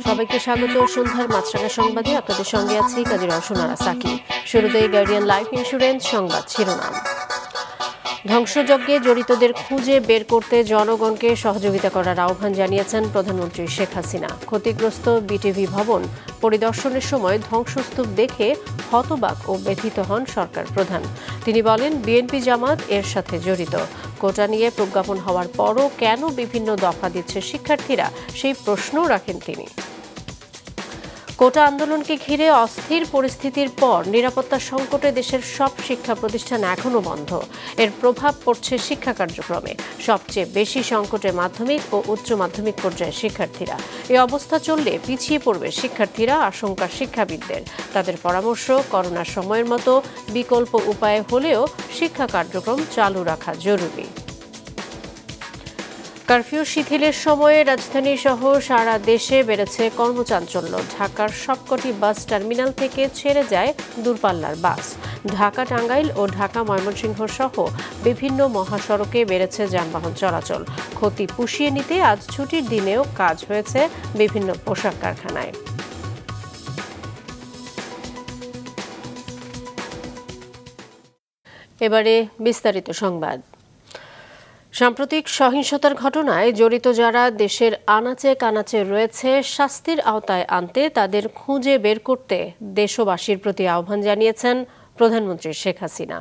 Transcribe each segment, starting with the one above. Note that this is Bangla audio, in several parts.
সবাইকে স্বাগত সন্ধ্যার মাছরাঙা সংবাদে আপনাদের সঙ্গে আছি কাজী রওশনারা সাকি। শুরুতেই গার্ডিয়ান লাইফ ইন্স্যুরেন্স সংবাদ শিরোনাম। ধ্বংসযজ্ঞে জড়িতদের খুঁজে বের করতে জনগণকে সহযোগিতা করার আহ্বান জানিয়েছেন প্রধানমন্ত্রী শেখ হাসিনা। ক্ষতিগ্রস্ত বিটিভি ভবন পরিদর্শনের সময় ধ্বংসস্তূপ দেখে হতবাক ও ব্যথিত হন সরকার প্রধান। তিনি বলেন, বিএনপি জামাত এর সাথে জড়িত। কোটা নিয়ে প্রজ্ঞাপন হওয়ার পরও কেন বিভিন্ন দফা দিচ্ছে শিক্ষার্থীরা, সেই প্রশ্নও রাখেন তিনি। কোটা আন্দোলনকে ঘিরে অস্থির পরিস্থিতির পর নিরাপত্তা সংকটে দেশের সব শিক্ষা প্রতিষ্ঠান এখনও বন্ধ। এর প্রভাব পড়ছে শিক্ষা কার্যক্রমে। সবচেয়ে বেশি সংকটে মাধ্যমিক ও উচ্চ মাধ্যমিক পর্যায়ের শিক্ষার্থীরা। এই অবস্থা চললে পিছিয়ে পড়বে শিক্ষার্থীরা, আশঙ্কা শিক্ষাবিদদের। তাদের পরামর্শ, করোনার সময়ের মতো বিকল্প উপায় হলেও শিক্ষা কার্যক্রম চালু রাখা জরুরি। কারফিউ শিথিলের সময়ে রাজধানী সহ সারা দেশে বেড়েছে কর্মচাঞ্চল্য। ঢাকার সবকটি বাস টার্মিনাল থেকে ছেড়ে যায় দূরপাল্লার বাস। ঢাকা টাঙ্গাইল ও ঢাকা ময়মনসিংহ সহ বিভিন্ন মহাসড়কে বেড়েছে যানবাহন চলাচল। ক্ষতি পুষিয়ে নিতে আজ ছুটির দিনেও কাজ হয়েছে বিভিন্ন পোশাক কারখানায়। এবারে বিস্তারিত সংবাদ। সাম্প্রতিক সহিংসতার ঘটনায় জড়িত যারা দেশের আনাচে কানাচে রয়েছে, শাস্তির আওতায় আনতে তাদের খুঁজে বের করতে দেশবাসীর প্রতি আহ্বান জানিয়েছেন প্রধানমন্ত্রী শেখ হাসিনা।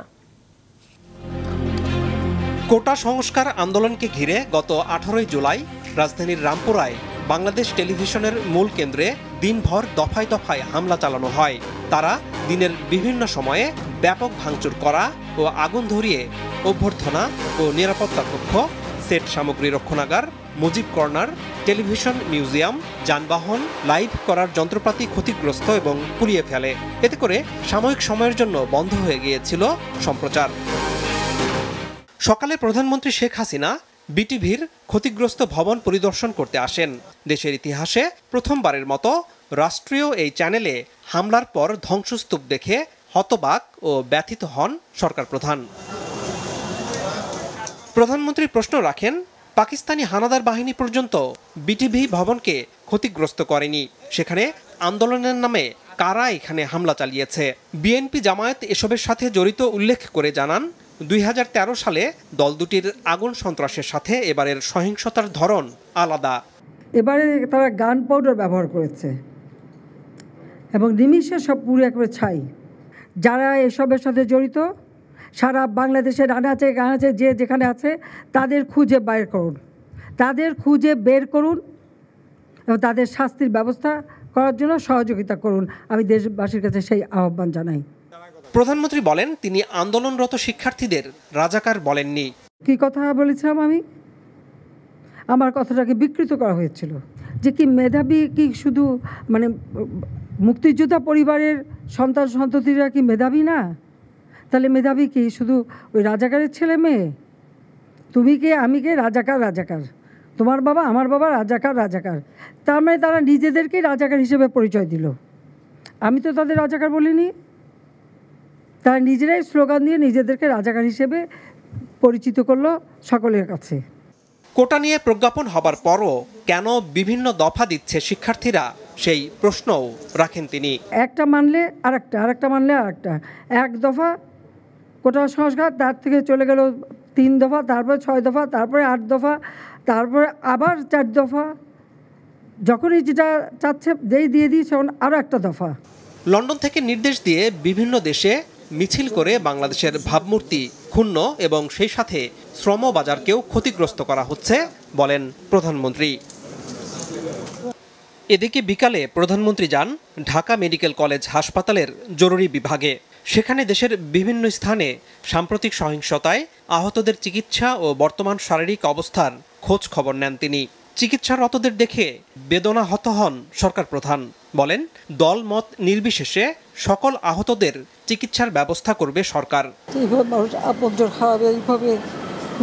কোটা সংস্কার আন্দোলনকে ঘিরে গত 18 জুলাই রাজধানীর রামপুরায় বাংলাদেশ টেলিভিশনের মূল কেন্দ্রে দিনভর দফায় দফায় হামলা চালানো হয়। তারা দিনের বিভিন্ন সময়ে ব্যাপক ভাঙচুর করা ও আগুন ধরিয়ে অভ্যর্থনা ও নিরাপত্তা কক্ষ, সেট সামগ্রী রক্ষণাগার, মুজিব কর্নার, টেলিভিশন মিউজিয়াম, যানবাহন, লাইভ করার যন্ত্রপাতি ক্ষতিগ্রস্ত এবং পুড়িয়ে ফেলে। এতে করে সাময়িক সময়ের জন্য বন্ধ হয়ে গিয়েছিল সম্প্রচার। সকালে প্রধানমন্ত্রী শেখ হাসিনা বিটিভির ক্ষতিগ্রস্ত ভবন পরিদর্শন করতে আসেন। দেশের ইতিহাসে প্রথমবারের মতো রাষ্ট্রীয় এই চ্যানেলে হামলার পর ধ্বংসস্তূপ দেখে হতবাক ও ব্যথিত হন সরকার প্রধান। প্রধানমন্ত্রী প্রশ্ন রাখেন, পাকিস্তানি হানাদার বাহিনী পর্যন্ত বিটিভি ভবনকে ক্ষতিগ্রস্ত করেনি। সেখানে আন্দোলনের নামে কারা এখানে হামলা চালিয়েছে? বিএনপি জামায়াত এসবের সাথে জড়িত উল্লেখ করে জানান, 2013 সালে দল দুটির আগুন সন্ত্রাসের সাথে এবারের সহিংসতার ধরন আলাদা। এবারে তারা গান পাউডার ব্যবহার করেছে এবং নিমিষে সব পুরো একেবারে ছাই। যারা এসবের সাথে জড়িত সারা বাংলাদেশের আনাচে কানাচে যে যেখানে আছে তাদের খুঁজে বের করুন, এবং তাদের শাস্তির ব্যবস্থা করার জন্য সহযোগিতা করুন। আমি দেশবাসীর কাছে সেই আহ্বান জানাই। প্রধানমন্ত্রী বলেন, তিনি আন্দোলনরত শিক্ষার্থীদের রাজাকার বলেননি। কি কথা বলেছিলাম আমি? আমার কথাটাকে বিকৃত করা হয়েছিল যে কি মেধাবী কি শুধু মুক্তিযোদ্ধা পরিবারের সন্তান সন্ততিরা কি মেধাবী না? তাহলে মেধাবী কি শুধু ওই রাজাকারের ছেলে মেয়ে? তুমি কে, আমি কে? রাজাকার। তোমার বাবা, আমার বাবা রাজাকার। তার মানে তারা নিজেদেরকেই রাজাকার হিসেবে পরিচয় দিল। আমি তো তাদের রাজাকার বলিনি। তারা নিজেরাই স্লোগান দিয়ে নিজেদেরকে রাজাকার হিসেবে পরিচিত করলো সকলের কাছে। কোটা নিয়ে প্রজ্ঞাপন হবার পরও কেন বিভিন্ন দফা দিচ্ছে শিক্ষার্থীরা, সেই প্রশ্নও রাখেন তিনি। একটা মানলে আরেকটা মানলে আরেকটা। এক দফা কোটা সংস্কার, তার থেকে চলে গেল 3 দফা, তারপরে 6 দফা, তারপরে 8 দফা, তারপরে আবার 4 দফা। যখনই যেটা চাচ্ছে যেই দিয়ে দিয়েছে আরও একটা দফা। লন্ডন থেকে নির্দেশ দিয়ে বিভিন্ন দেশে মিছিল করে বাংলাদেশের ভাবমূর্তি ক্ষুণ্ণ এবং সেই সাথে শ্রম বাজারকেও ক্ষতিগ্রস্ত করা হচ্ছে বলেন প্রধানমন্ত্রী। এদিকে বিকালে প্রধানমন্ত্রী যান ঢাকা মেডিকেল কলেজ হাসপাতালের জরুরি বিভাগে। সেখানে দেশের বিভিন্ন স্থানে সাম্প্রতিক সহিংসতায় আহতদের চিকিৎসা ও বর্তমান শারীরিক অবস্থার খোঁজ খবর নেন তিনি। চিকিৎসারতদের দেখে বেদনাহত হন সরকার প্রধান। বলেন, দল মত নির্বিশেষে সকল আহতদের চিকিৎসার ব্যবস্থা করবে সরকার। এইভাবে মানুষ আপনজন হারাবে, এইভাবে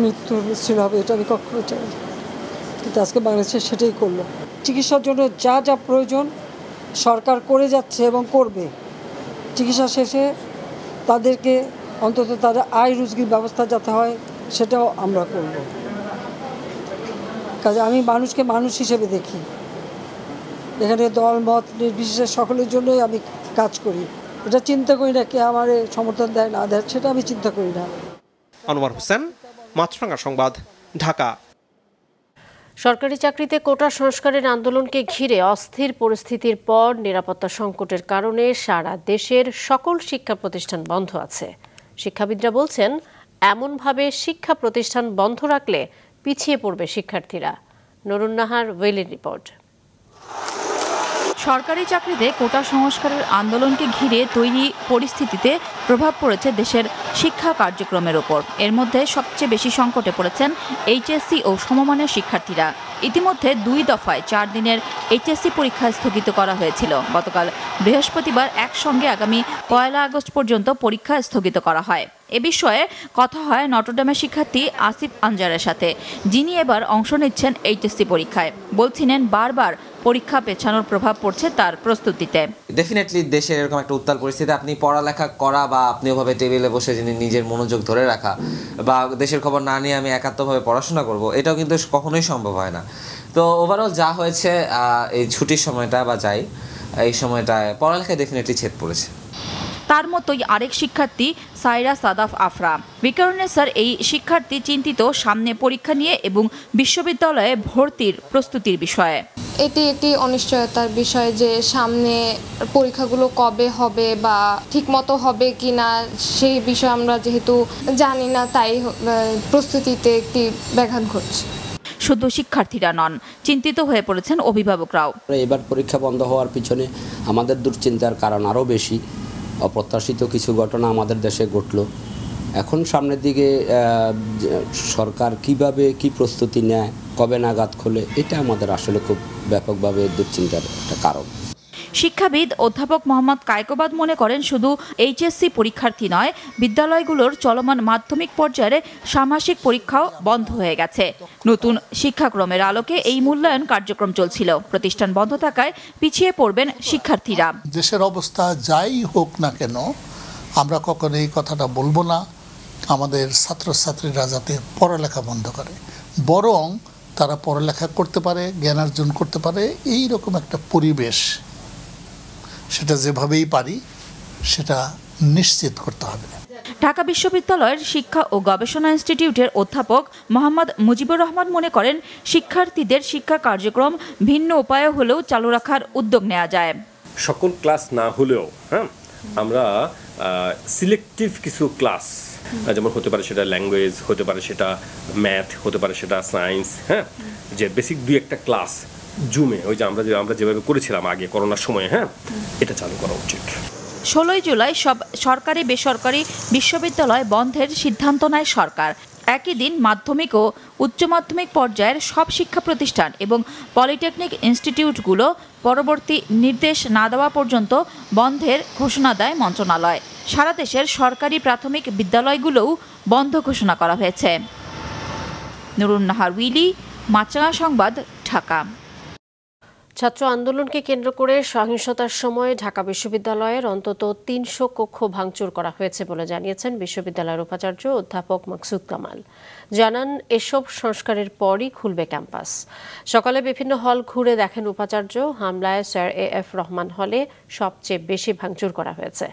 মৃত্যুর মিছিল হবে, এটা আমি কখনো চাই না। কিন্তু আজকে বাংলাদেশে সেটাই করলো। চিকিৎসার জন্য যা যা প্রয়োজন সরকার করে যাচ্ছে এবং করবে। চিকিৎসা শেষে তাদেরকে অন্তত তাদের আয় রুজির ব্যবস্থা যাতে হয় সেটাও আমরা করব। কাজে আমি মানুষকে মানুষ হিসেবে দেখি, এখানে দল মত নির্বিশেষে সকলের জন্যই আমি কাজ করি। এটা চিন্তা করি না কে আমার সমর্থন দেয় না দেয়, সেটা আমি চিন্তা করি না। আনোয়ার হোসেন, মাছরাঙা সংবাদ, ঢাকা। সরকারি চাকরিতে কোটা সংস্কারের আন্দোলনকে ঘিরে অস্থির পরিস্থিতির পর নিরাপত্তা সংকটের কারণে সারা দেশের সকল শিক্ষা প্রতিষ্ঠান বন্ধ আছে। শিক্ষাবিদরা বলছেন, এমনভাবে শিক্ষা প্রতিষ্ঠান বন্ধ রাখলে পিছিয়ে পড়বে শিক্ষার্থীরা। নুরুন নাহার ওয়েলের রিপোর্ট। সরকারি চাকরিতে কোটা সংস্কারের আন্দোলনকে ঘিরে তৈরি পরিস্থিতিতে প্রভাব পড়েছে দেশের শিক্ষা কার্যক্রমের ওপর। এর মধ্যে সবচেয়ে বেশি সংকটে পড়েছেন এইচএসসি ও সমমানের শিক্ষার্থীরা। ইতিমধ্যে 2 দফায় 4 দিনের এইচএসসি পরীক্ষা স্থগিত করা হয়েছিল। গতকাল বৃহস্পতিবার একসঙ্গে আগামী 1 আগস্ট পর্যন্ত পরীক্ষা স্থগিত করা হয়। এ বিষয়ে কথা হয় নটরডেমের শিক্ষার্থী আসিফ আনজারের সাথে, যিনি এবার অংশ নিচ্ছেন এইচএসসি পরীক্ষায়। বলছিলেন বারবার পরীক্ষা পেছানোর প্রভাব পড়ছে তার প্রস্তুতিতে। ডেফিনেটলি দেশের এরকম একটা উত্তাল পরিস্থিতি, আপনি পড়ালেখা করা বা আপনি ওভাবে টেবিলে বসে নিজের মনোযোগ ধরে রাখা বা দেশের খবর না নিয়ে আমি একাত্মভাবে পড়াশোনা করব, এটাও কিন্তু কখনোই সম্ভব হয় না। তো ওভারঅল যা হয়েছে এই ছুটির সময়টা বা এই সময়টায় পড়ালেখায় ডেফিনেটলি ছেদ পড়েছে। তার মতোই আরেক শিক্ষার্থী সাইরা সাদাফ আফরা। বিকারুন্নেসার এই শিক্ষার্থী চিন্তিত সামনে পরীক্ষা নিয়ে এবং বিশ্ববিদ্যালয়ে ভর্তির প্রস্তুতির বিষয়ে। এটি অনিশ্চয়তার বিষয় যে সামনে পরীক্ষাগুলো কবে হবে বা ঠিকমতো হবে কি না সেই বিষয়ে আমরা যেহেতু জানি না, তাই প্রস্তুতিতে একটি ব্যাঘাত ঘটছে। শুধু শিক্ষার্থীরা নন, চিন্তিত হয়ে পড়েছেন অভিভাবকরাও। এবার পরীক্ষা বন্ধ হওয়ার পিছনে আমাদের দুশ্চিন্তার কারণ আরও বেশি। অপ্রত্যাশিত কিছু ঘটনা আমাদের দেশে ঘটল। এখন সামনের দিকে সরকার কিভাবে কি প্রস্তুতি নেয়, কবে নাগাদ খোলে, এটা আমাদের আসলে খুব ব্যাপকভাবে দুশ্চিন্তার একটা কারণ। শিক্ষাবিদ অধ্যাপক মোহাম্মদ কায়কোবাদ মনে করেন, শুধু এইচএসসি পরীক্ষার্থী নয়, বিদ্যালয়গুলোর চলমান মাধ্যমিক পর্যায়ে ষান্মাসিক পরীক্ষাও বন্ধ হয়ে গেছে। নতুন শিক্ষাক্রমের আলোকে এই মূল্যায়ন কার্যক্রম চলছিল। প্রতিষ্ঠান বন্ধ থাকায় পিছিয়ে পড়বেন শিক্ষার্থীরা। দেশের অবস্থা যাই হোক না কেন, আমরা কখনো এই কথাটা বলবো না আমাদের ছাত্রছাত্রীরা যাতে পড়ালেখা বন্ধ করে, বরং তারা পড়ালেখা করতে পারে, জ্ঞান অর্জন করতে পারে, এই রকম একটা পরিবেশ সেটা যেভাবেই পারি সেটা নিশ্চিত করতে হবে। ঢাকা বিশ্ববিদ্যালয়ের শিক্ষা ও গবেষণা ইনস্টিটিউটের অধ্যাপক মোহাম্মদ মুজিবুর রহমান মনে করেন, শিক্ষার্থীদের শিক্ষা কার্যক্রম ভিন্ন উপায়ে হলেও চালু রাখার উদ্যোগ নেওয়া যায়। সকল ক্লাস না হলেও আমরা সিলেক্টিভ কিছু ক্লাস, যেমন হতে পারে সেটা ল্যাঙ্গুয়েজ, হতে পারে সেটা ম্যাথ, হতে পারে সেটা সায়েন্স, যে বেসিক 2-1টা ক্লাস জুমে ওই যে আমরা যেভাবে করেছিলাম আগে করোনার সময়, এটা চালু করা উচিত। 16 জুলাই সব সরকারি বেসরকারি বিশ্ববিদ্যালয় বন্ধের সিদ্ধান্ত নেয় সরকার। একই দিন মাধ্যমিক ও উচ্চ মাধ্যমিক পর্যায়ের সব শিক্ষা প্রতিষ্ঠান এবং পলিটেকনিক ইনস্টিটিউটগুলো পরবর্তী নির্দেশ না দেওয়া পর্যন্ত বন্ধের ঘোষণা দেয় মন্ত্রণালয়। সারা দেশের সরকারি প্রাথমিক বিদ্যালয়গুলোও বন্ধ ঘোষণা করা হয়েছে। নুরুন নাহার উইলি, মাছরাঙা সংবাদ, ঢাকা। ছাত্র আন্দোলনকে কেন্দ্র করে সহিংসতার সময় ঢাকা বিশ্ববিদ্যালয়ের অন্তত 300 কক্ষ ভাঙচুর করা হয়েছে বলে জানিয়েছেন বিশ্ববিদ্যালয়ের উপাচার্য অধ্যাপক মাকসুদ কামাল। জানান, এসব সংস্কারের পরই খুলবে ক্যাম্পাস। সকালে বিভিন্ন হল ঘুরে দেখেন উপাচার্য, হামলায় স্যার AF রহমান হলে সবচেয়ে বেশি ভাঙচুর করা হয়েছে।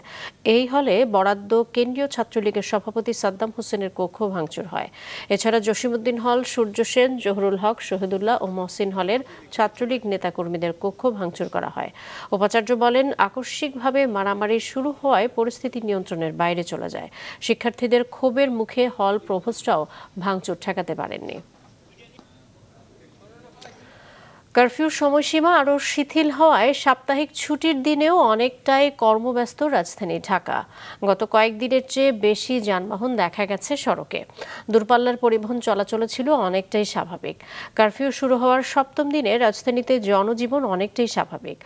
এই হলে বরাদ্দ কেন্দ্রীয় ছাত্রলীগের সভাপতি সাদ্দাম হোসেনের কক্ষ ভাঙচুর হয়। এছাড়া জসিমউদ্দিন হল, সূর্য সেন, জহুরুল হক, শহীদুল্লাহ ও মহসিন হলের ছাত্রলীগ নেতাকর্মীদের কক্ষ ভাঙচুর করা হয়। উপাচার্য বলেন, আকস্মিকভাবে মারামারি শুরু হওয়ায় পরিস্থিতি নিয়ন্ত্রণের বাইরে চলে যায়। শিক্ষার্থীদের ক্ষোভের মুখে হল প্রভোস্টরাও ভাঙচুর ঠেকাতে পারেননি। কারফিউর সময়সীমা আরও শিথিল হওয়ায় সাপ্তাহিক ছুটির দিনেও অনেকটাই কর্মব্যস্ত রাজধানী ঢাকা। গত কয়েকদিনের চেয়ে বেশি যানবাহন দেখা গেছে সড়কে। দূরপাল্লার পরিবহন চলাচল ছিল অনেকটাই স্বাভাবিক। কারফিউ শুরু হওয়ার সপ্তম দিনে রাজধানীতে জনজীবন অনেকটাই স্বাভাবিক।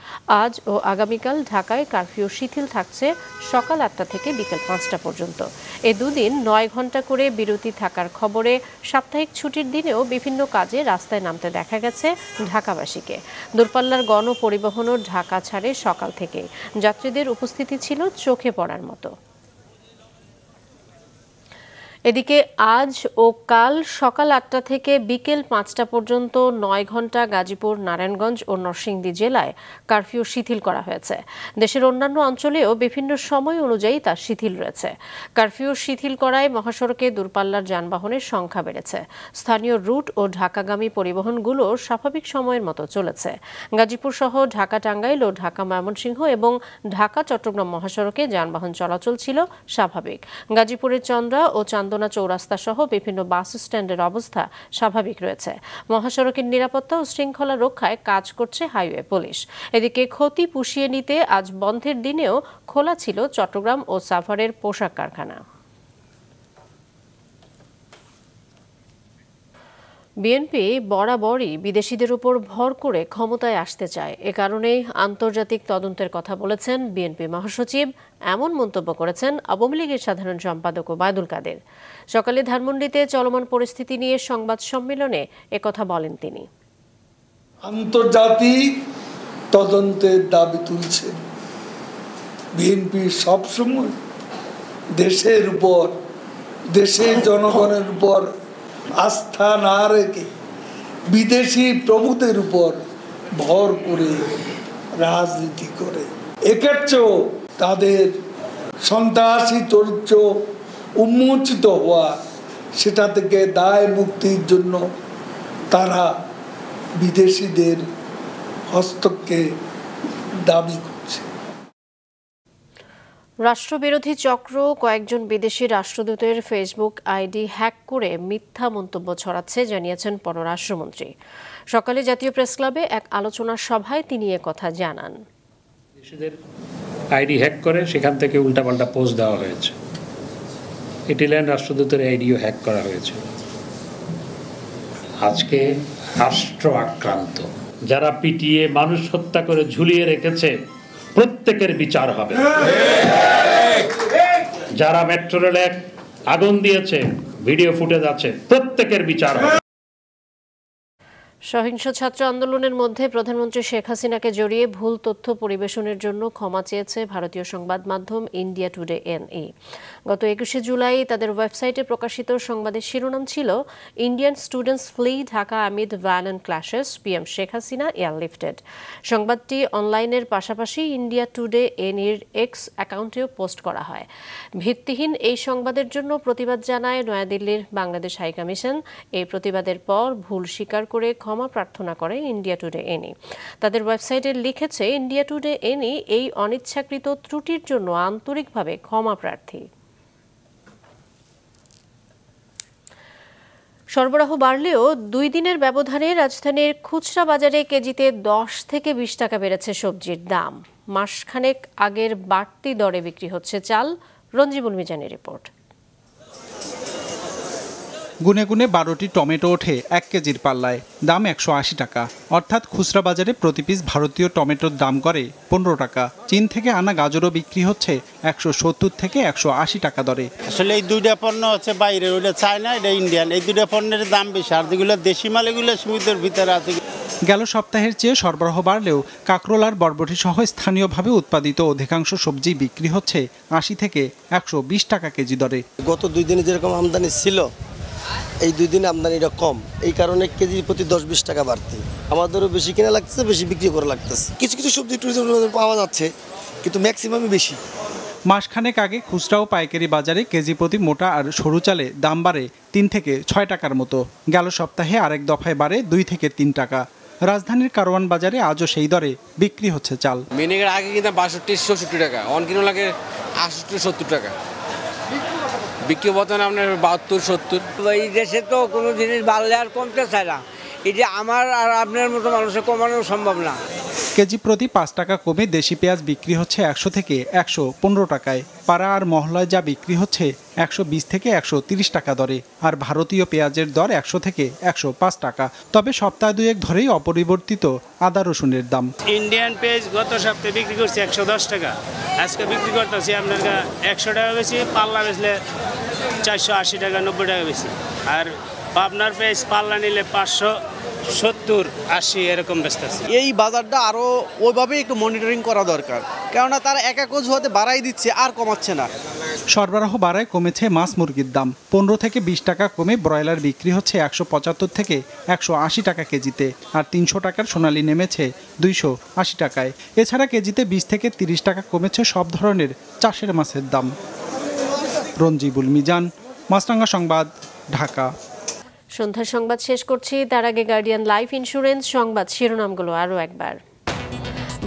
আজ ও আগামীকাল ঢাকায় কারফিউ শিথিল থাকছে সকাল ৮টা থেকে বিকেল ৫টা পর্যন্ত। এ দুদিন ৯ ঘন্টা করে বিরতি থাকার খবরে সাপ্তাহিক ছুটির দিনেও বিভিন্ন কাজে রাস্তায় নামতে দেখা গেছে ঢাকাবাসীকে। দূরপাল্লার গণপরিবহনও ঢাকা ছাড়ে সকাল থেকে। যাত্রীদের উপস্থিতি ছিল চোখে পড়ার মতো। এদিকে আজ ও কাল সকাল ৮টা থেকে বিকেল ৫টা পর্যন্ত ৯ ঘন্টা গাজীপুর, নারায়ণগঞ্জ ও নরসিংদী জেলায় কারফিউ শিথিল করা হয়েছে। দেশের অন্যান্য অঞ্চলেও বিভিন্ন সময় অনুযায়ী তা শিথিল রয়েছে। কারফিউ শিথিল করায় মহাসড়কে দূরপাল্লার যানবাহনের সংখ্যা বেড়েছে। স্থানীয় রুট ও ঢাকাগামী পরিবহনগুলো স্বাভাবিক সময়ের মতো চলেছে। গাজীপুর সহ ঢাকা টাঙ্গাইল ও ঢাকা ময়মনসিংহ এবং ঢাকা চট্টগ্রাম মহাসড়কে যানবাহন চলাচল ছিল স্বাভাবিক। গাজীপুরের চন্দ্রা ও চান্দনা চৌরাস্তা সহ বিভিন্ন বাস স্ট্যান্ডের অবস্থা স্বাভাবিক রয়েছে। মহাসড়কের নিরাপত্তা ও শৃঙ্খলা রক্ষায় কাজ করছে হাইওয়ে পুলিশ। এদিকে ক্ষতি পুষিয়ে নিতে আজ বন্ধের দিনেও খোলা ছিল চট্টগ্রাম ও সাভারের পোশাক কারখানা। বিএনপি বরাবরই বিদেশিদের উপর ভর করে ক্ষমতায় আসতে চায়। এ কারণেই আন্তর্জাতিক তদন্তের কথা বলেছেন বিএনপি মহাসচিব। এমন মন্তব্য করেছেন আওয়ামী লীগের সাধারণ সম্পাদক ওবায়দুল কাদের। সকালে ধানমন্ডিতে চলমান পরিস্থিতি নিয়ে সংবাদ সম্মেলনে একথা বলেন তিনি। আন্তর্জাতিক তদন্তের দাবি তুলছে বিএনপি সবসময় দেশের উপর, দেশের জনগণের উপর আস্থা না রেখে বিদেশি প্রভুদের উপর ভর করে রাজনীতি করে। এক্ষেত্রেও তাদের সন্ত্রাসী চরিত্র উন্মোচিত হওয়া, সেটা থেকে দায় মুক্তির জন্য তারা বিদেশিদের হস্তক্ষেপ দাবি করছে। রাষ্ট্রবিরোধী চক্র কয়েকজন বিদেশি রাষ্ট্রদূতের ফেসবুক আইডি হ্যাক করে মিথ্যা মন্তব্য ছড়াচ্ছে জানিয়েছেন পররাষ্ট্রমন্ত্রী। সকালে জাতীয় প্রেসক্লাবে এক আলোচনা সভায় তিনি একথা জানান। বিদেশিদের আইডি হ্যাক করে সেখান থেকে উল্টাপাল্টা পোস্ট দেওয়া হয়েছে। ইটালিয়ান রাষ্ট্রদূতের আইডিও হ্যাক করা হয়েছে। আজকে রাষ্ট্র আক্রান্ত যারা পিটিয়ে মানুষ হত্যা করে ঝুলিয়ে রেখেছে প্রত্যেকের বিচার হবে। যারা মেট্রো রেলে আগুন দিয়েছে, ভিডিও ফুটেজ আছে, প্রত্যেকের বিচার হবে। সহিংস ছাত্র আন্দোলনের মধ্যে প্রধানমন্ত্রী শেখ হাসিনাকে জড়িয়ে ভুল তথ্য পরিবেশনের জন্য ক্ষমা চেয়েছে ভারতীয় সংবাদ মাধ্যম ইন্ডিয়া টুডে এনই। গত 21শে জুলাই তাদের ওয়েবসাইটে প্রকাশিত সংবাদের শিরোনাম ছিল Indian students flee Dhaka amid violent clashes, PM Sheikh Hasina airlifted. সংবাদটি অনলাইনের পাশাপাশি ইন্ডিয়া টুডে এনইর এক্স অ্যাকাউন্টেও পোস্ট করা হয়। ভিত্তিহীন এই সংবাদের জন্য প্রতিবাদ জানায় নয়াদিল্লির বাংলাদেশ হাইকমিশন। এই প্রতিবাদের পর ভুল স্বীকার করে ক্ষমা প্রার্থনা করে ইন্ডিয়া টুডে এনি। তাদের ওয়েবসাইটে লিখেছে, ইন্ডিয়া টুডে এনি এই অনিচ্ছাকৃত ত্রুটির জন্য আন্তরিকভাবে ক্ষমা প্রার্থী। সরবরাহ বাড়লেও 2 দিনের ব্যবধানে রাজধানীর খুচরা বাজারে কেজিতে 10 থেকে 20 টাকা বেড়েছে সবজির দাম। মাসখানেক আগের বাড়তি দরে বিক্রি হচ্ছে চাল। রঞ্জিবুল মিজানের রিপোর্ট। গুনে গুনে 12টি টমেটো ওঠে 1 কেজির পাল্লায়, দাম 180 টাকা। অর্থাৎ খুচরা বাজারে প্রতি পিস ভারতীয় টমেটোর দাম করে 15 টাকা। চীন থেকে আনা গাজরও বিক্রি হচ্ছে 170 থেকে 180 টাকা দরে। আসলে এই দুইটা পণ্য হচ্ছে বাইরের, ওইটা চায়না, এটা ইন্ডিয়ান। এই দুইটা পণ্যের দাম বেশি, আর যেগুলো দেশি মাল এগুলো সীমিতের ভিতরে আছে। গেল সপ্তাহের চেয়ে সরবরাহ বাড়লেও কাঁকরোল আর বরবটি সহ স্থানীয়ভাবে উৎপাদিত অধিকাংশ সবজি বিক্রি হচ্ছে 80 থেকে 120 টাকা কেজি দরে। গত 2 দিনে যেরকম আমদানি ছিল, এই 2 দিনে আমদানিটা কম, এই কারণে কেজি প্রতি 10-20 টাকা বাড়তি। আমাদেরও বেশি কেনা লাগতেছে, বেশি বিক্রি করা লাগতেছে। কিছু কিছু সবজি টুরিজম পাওয়া যাচ্ছে, কিন্তু ম্যাক্সিমামই বেশি। মাসখানেক আগে খুচরা ও পাইকারি বাজারে কেজি প্রতি মোটা আর সরু চালে দাম বাড়ে 3 থেকে 6 টাকার মতো। গেল সপ্তাহে আরেক দফায় বাড়ে 2 থেকে 3 টাকা। রাজধানীর কারওয়ান বাজারে আজও সেই দরে বিক্রি হচ্ছে চাল। মিনিকের আগে কিন্তু 62-64 টাকা, অন কিলো লাগে 68-70 টাকা। বিক্রি বর্তমানে আপনার 72-70। এই দেশে তো কোনো জিনিস বাড়লে আর কমতে চায় না, এটা আমার আর আপনার মতো মানুষের কমানো সম্ভব না। কেজি প্রতি 5 টাকা কমে দেশি পেঁয়াজ বিক্রি হচ্ছে 100 থেকে 115 টাকায়। পাড়া আর মহল্লায় যা বিক্রি হচ্ছে 120 থেকে 130 টাকা দরে। আর ভারতীয় পেঁয়াজের দর 100 থেকে 105 টাকা। তবে সপ্তাহ দুয়েক ধরেই অপরিবর্তিত আদা রসুনের দাম। ইন্ডিয়ান পেঁয়াজ গত সপ্তাহে বিক্রি করছি 110 টাকা, আজকে বিক্রি করতেছি আপনার 100 টাকা বেশি, পাল্লা বেচলে 480 টাকা 90 টাকা বেশি। আর পাবনার পেঁয়াজ পাল্লা নিলে 570-80 এরকম বেচতেছে। এই বাজারটা আরও ওইভাবে একটু মনিটরিং করা দরকার, কেননা তারা এক হতে বাড়াই দিচ্ছে আর কমাচ্ছে না। সরবরাহ বাড়ায় কমেছে মাছ মুরগির দাম। 15 থেকে 20 টাকা কমে ব্রয়লার বিক্রি হচ্ছে 175 থেকে 180 টাকা কেজিতে। আর 300 টাকার সোনালি নেমেছে 280 টাকায়। এছাড়া কেজিতে 20 থেকে 30 টাকা কমেছে সব ধরনের চাষের মাছের দাম। রঞ্জিবুল মিজান, মাছরাঙা সংবাদ, ঢাকা। সন্ধ্যার সংবাদ শেষ করছি, তার আগে গার্ডিয়ান লাইফ ইন্স্যুরেন্স সংবাদ শিরোনামগুলো আরও একবার।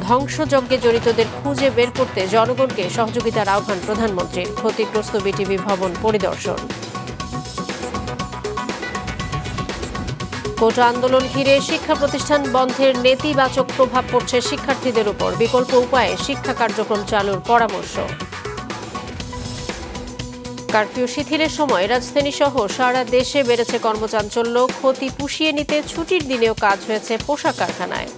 ধ্বংসযজ্ঞে জড়িতদের খুঁজে বের করতে জনগণকে সহযোগিতার আহ্বান প্রধানমন্ত্রীর। ক্ষতিগ্রস্ত বিটিভি ভবন পরিদর্শন। কোটা আন্দোলন ঘিরে শিক্ষা প্রতিষ্ঠান বন্ধের নেতিবাচক প্রভাব পড়ছে শিক্ষার্থীদের উপর। বিকল্প উপায়ে শিক্ষা কার্যক্রম চালুর পরামর্শ। কারফিউ শিথিলের সময় রাজধানী সহ সারা দেশে বেড়েছে কর্মচাঞ্চল্য। ক্ষতি পুষিয়ে নিতে ছুটির দিনেও কাজ হয়েছে পোশাক কারখানায়।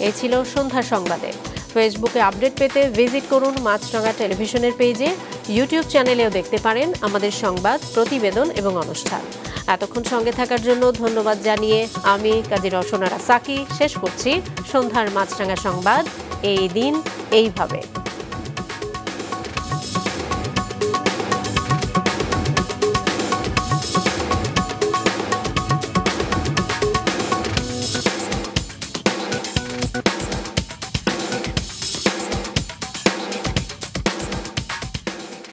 এই ছিল সন্ধ্যা সংবাদে। ফেসবুকে আপডেট পেতে ভিজিট করুন মাছরাঙা টেলিভিশনের পেজে। ইউটিউব চ্যানেলেও দেখতে পারেন আমাদের সংবাদ, প্রতিবেদন এবং অনুষ্ঠান। এতক্ষণ সঙ্গে থাকার জন্য ধন্যবাদ জানিয়ে আমি কাজী রওশন আরা সাকি শেষ করছি সন্ধ্যার মাছরাঙা সংবাদ। এই দিন এইভাবে।